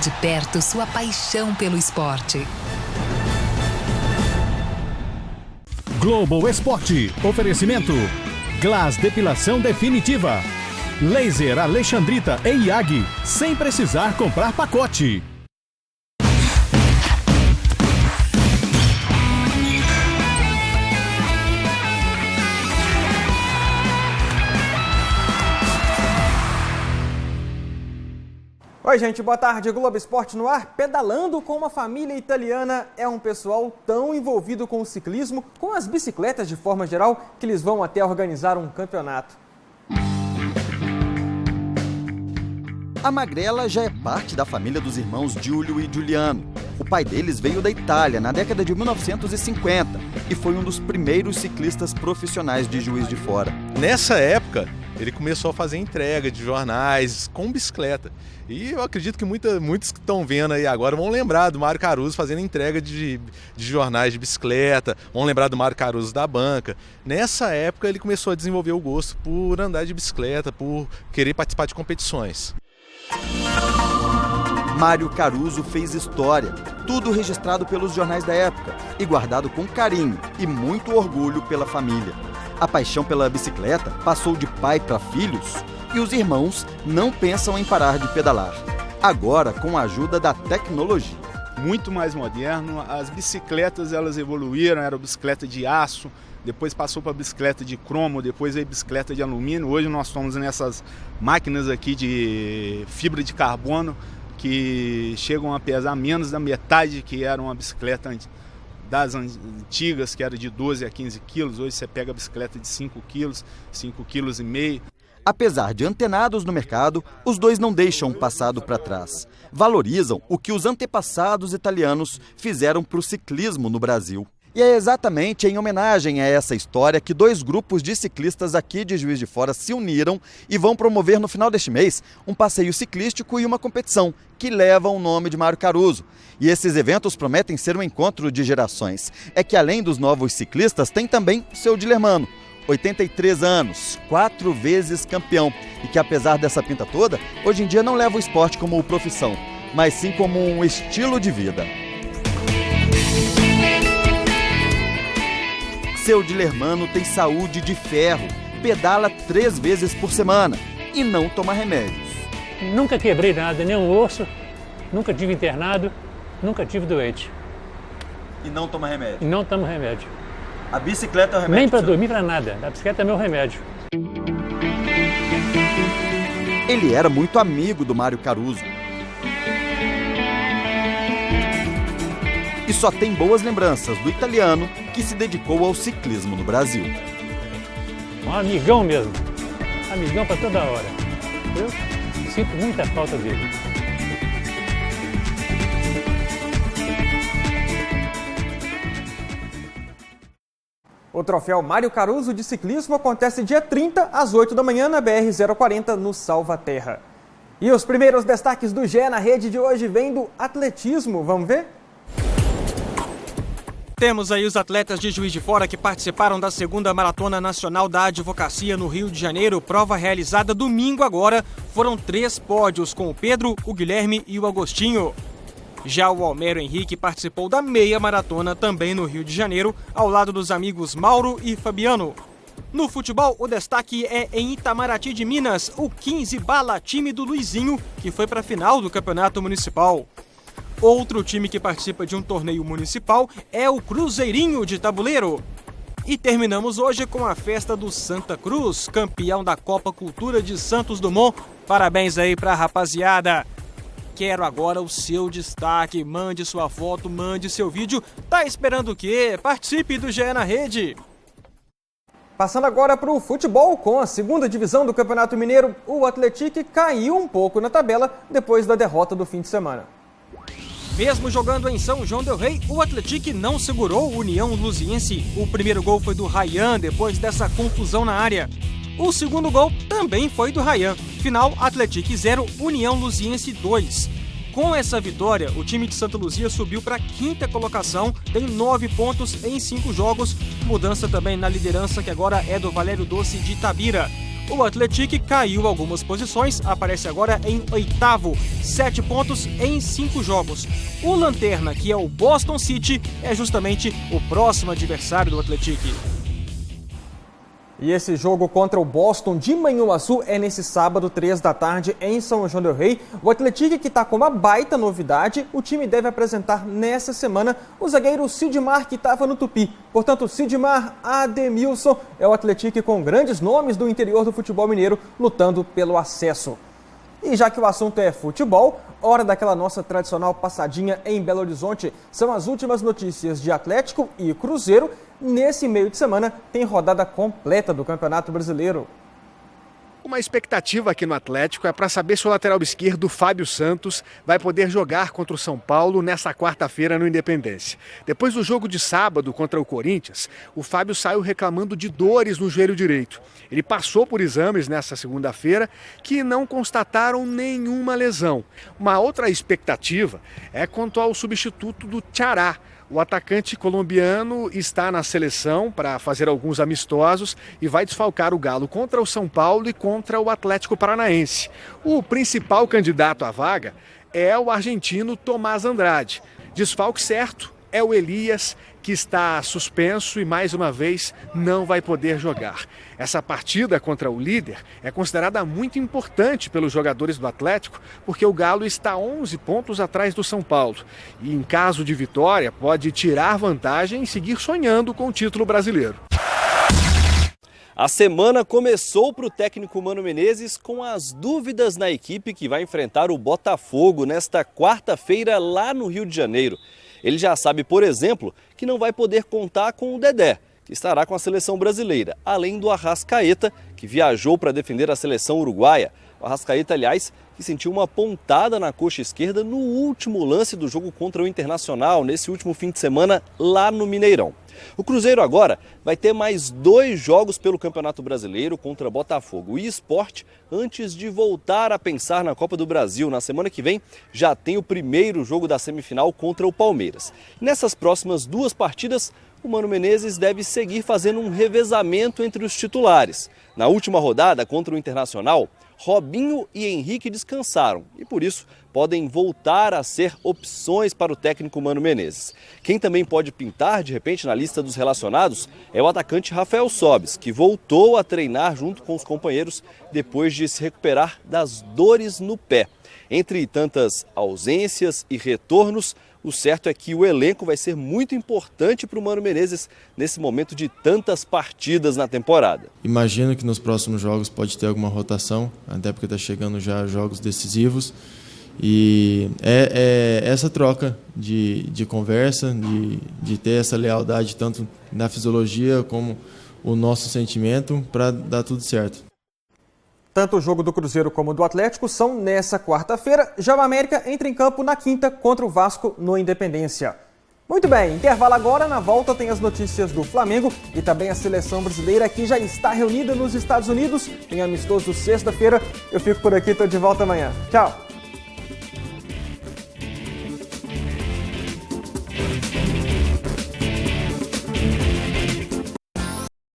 de perto sua paixão pelo esporte. Globo Esporte. Oferecimento. Glass Depilação Definitiva. Laser Alexandrita e IAG. Sem precisar comprar pacote. Oi, gente, boa tarde. Globo Esporte no ar. Pedalando com uma família italiana é um pessoal tão envolvido com o ciclismo, com as bicicletas de forma geral, que eles vão até organizar um campeonato. A Magrela já é parte da família dos irmãos Giulio e Giuliano. O pai deles veio da Itália na década de 1950 e foi um dos primeiros ciclistas profissionais de Juiz de Fora. Nessa época, ele começou a fazer entrega de jornais com bicicleta. E eu acredito que muitos que estão vendo aí agora vão lembrar do Mário Caruso fazendo entrega de jornais de bicicleta, vão lembrar do Mário Caruso da banca. Nessa época ele começou a desenvolver o gosto por andar de bicicleta, por querer participar de competições. Mário Caruso fez história, tudo registrado pelos jornais da época e guardado com carinho e muito orgulho pela família. A paixão pela bicicleta passou de pai para filhos e os irmãos não pensam em parar de pedalar. Agora, com a ajuda da tecnologia. Muito mais moderno, as bicicletas elas evoluíram, era bicicleta de aço, depois passou para bicicleta de cromo, depois veio bicicleta de alumínio. Hoje nós estamos nessas máquinas aqui de fibra de carbono que chegam a pesar menos da metade que era uma bicicleta das antigas, que era de 12 a 15 quilos. Hoje você pega a bicicleta de 5 quilos, 5,5 quilos. Apesar de antenados no mercado, os dois não deixam o passado para trás. Valorizam o que os antepassados italianos fizeram para o ciclismo no Brasil. E é exatamente em homenagem a essa história que dois grupos de ciclistas aqui de Juiz de Fora se uniram e vão promover no final deste mês um passeio ciclístico e uma competição que leva o nome de Mário Caruso. E esses eventos prometem ser um encontro de gerações. É que além dos novos ciclistas, tem também o seu Dilermano, 83 anos, 4 vezes campeão, e que apesar dessa pinta toda, hoje em dia não leva o esporte como profissão, mas sim como um estilo de vida. Seu Dilermano tem saúde de ferro, pedala 3 vezes por semana e não toma remédios. Nunca quebrei nada, nem um osso, nunca tive internado, nunca tive doente. E não toma remédio? E não tomo remédio. A bicicleta é o remédio? Nem para dormir, para nada. A bicicleta é meu remédio. Ele era muito amigo do Mário Caruso. E só tem boas lembranças do italiano que se dedicou ao ciclismo no Brasil. Um amigão mesmo. Amigão para toda hora. Eu sinto muita falta dele. O troféu Mário Caruso de ciclismo acontece dia 30 às 8 da manhã na BR-040 no Salvaterra. E os primeiros destaques do GE na Rede de hoje vêm do atletismo. Vamos ver? Temos aí os atletas de Juiz de Fora que participaram da 2ª Maratona Nacional da Advocacia no Rio de Janeiro, prova realizada domingo agora. Foram 3 pódios com o Pedro, o Guilherme e o Agostinho. Já o Almero Henrique participou da meia maratona também no Rio de Janeiro, ao lado dos amigos Mauro e Fabiano. No futebol, o destaque é em Itamaraty de Minas, o 15 Bala, time do Luizinho, que foi para a final do Campeonato Municipal. Outro time que participa de um torneio municipal é o Cruzeirinho de Tabuleiro. E terminamos hoje com a festa do Santa Cruz, campeão da Copa Cultura de Santos Dumont. Parabéns aí pra rapaziada. Quero agora o seu destaque, mande sua foto, mande seu vídeo. Tá esperando o quê? Participe do GE na Rede. Passando agora para o futebol, com a 2ª divisão do Campeonato Mineiro, o Atlético caiu um pouco na tabela depois da derrota do fim de semana. Mesmo jogando em São João del Rei, o Atlético não segurou o União Luziense. O primeiro gol foi do Ryan depois dessa confusão na área. O segundo gol também foi do Ryan. Final, Atlético 0, União Luziense 2. Com essa vitória, o time de Santa Luzia subiu para a 5ª colocação, tem 9 pontos em 5 jogos. Mudança também na liderança, que agora é do Valério Doce de Itabira. O Atlético caiu algumas posições, aparece agora em 8º, 7 pontos em 5 jogos. O lanterna, que é o Boston City, é justamente o próximo adversário do Atlético. E esse jogo contra o Boston de Manhuaçu é nesse sábado, 3 da tarde, em São João del Rei. O Atlético, que está com uma baita novidade, o time deve apresentar nessa semana o zagueiro Sidmar, que estava no Tupi. Portanto, Sidmar, Ademilson, é o Atlético com grandes nomes do interior do futebol mineiro lutando pelo acesso. E já que o assunto é futebol, hora daquela nossa tradicional passadinha em Belo Horizonte. São as últimas notícias de Atlético e Cruzeiro. Nesse meio de semana tem rodada completa do Campeonato Brasileiro. Uma expectativa aqui no Atlético é para saber se o lateral esquerdo, Fábio Santos, vai poder jogar contra o São Paulo nessa quarta-feira no Independência. Depois do jogo de sábado contra o Corinthians, o Fábio saiu reclamando de dores no joelho direito. Ele passou por exames nessa segunda-feira que não constataram nenhuma lesão. Uma outra expectativa é quanto ao substituto do Tchará. O atacante colombiano está na seleção para fazer alguns amistosos e vai desfalcar o Galo contra o São Paulo e contra o Atlético Paranaense. O principal candidato à vaga é o argentino Tomás Andrade. Desfalque certo é o Elias, que está suspenso e mais uma vez não vai poder jogar. Essa partida contra o líder é considerada muito importante pelos jogadores do Atlético, porque o Galo está 11 pontos atrás do São Paulo. E em caso de vitória, pode tirar vantagem e seguir sonhando com o título brasileiro. A semana começou para o técnico Mano Menezes com as dúvidas na equipe que vai enfrentar o Botafogo nesta quarta-feira lá no Rio de Janeiro. Ele já sabe, por exemplo, que não vai poder contar com o Dedé, que estará com a seleção brasileira, além do Arrascaeta, que viajou para defender a seleção uruguaia. O Arrascaeta, aliás, que sentiu uma pontada na coxa esquerda no último lance do jogo contra o Internacional, nesse último fim de semana lá no Mineirão. O Cruzeiro agora vai ter mais 2 jogos pelo Campeonato Brasileiro contra Botafogo e Sport antes de voltar a pensar na Copa do Brasil. Na semana que vem já tem o primeiro jogo da semifinal contra o Palmeiras. Nessas próximas 2 partidas, o Mano Menezes deve seguir fazendo um revezamento entre os titulares. Na última rodada contra o Internacional, Robinho e Henrique descansaram e, por isso, podem voltar a ser opções para o técnico Mano Menezes. Quem também pode pintar, de repente, na lista dos relacionados é o atacante Rafael Sobis, que voltou a treinar junto com os companheiros depois de se recuperar das dores no pé. Entre tantas ausências e retornos, o certo é que o elenco vai ser muito importante para o Mano Menezes nesse momento de tantas partidas na temporada. Imagino que nos próximos jogos pode ter alguma rotação, até porque está chegando já jogos decisivos. E é essa troca de conversa, de ter essa lealdade tanto na fisiologia como o nosso sentimento para dar tudo certo. Tanto o jogo do Cruzeiro como do Atlético são nessa quarta-feira. Já o América entra em campo na quinta contra o Vasco no Independência. Muito bem, intervalo agora. Na volta tem as notícias do Flamengo e também a seleção brasileira que já está reunida nos Estados Unidos. Tem amistoso sexta-feira. Eu fico por aqui, estou de volta amanhã. Tchau!